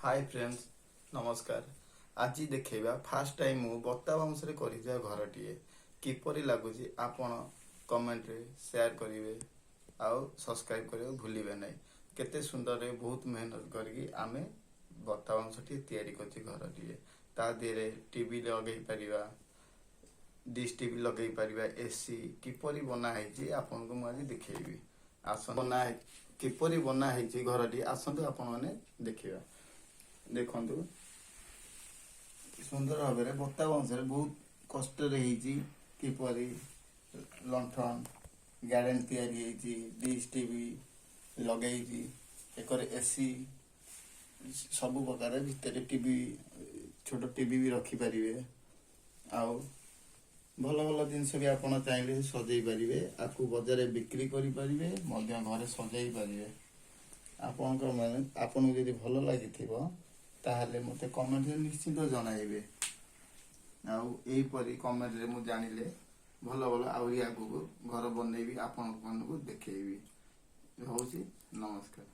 Hi friends नमस्कार। आज देखा फास्ट टाइम मु बता बाउंस कर घरटीए किपरि लगुच आपण कमेंट रे शेयर करेंगे आउ सब्सक्राइब करने भूलिए ना। केते सुंदर बहुत मेहनत करके आमे बता बाउंस कर घरटीए ता देहरे टीवी लगे पार डिश टीवी लगे पार एसी किपरि बनाई आपन को मुझे देखी आसन बना किपरि बनाई घरटी आसतु आपण मैंने देखा देखु सुंदर भाव में बता बाउंस बहुत कष्ट किपरि लंठन गार्डन तैयारी डिश टीवी लगे एक एसी सब प्रकार भितर टीवी छोट टीवी भी रखिपारे आउ भल भल जिनस भी आप चाहिए सजई पारे आपको बजार बिक्री करें घर सजई पारे आपन जदि भल लगी ताहले मते कमेंट रे निश्चित जणाइबे आउपरी कमेंट रे मु जानिले भल भल आउरी आगु घर बनैबी आपन को देखेबी। होउची नमस्कार।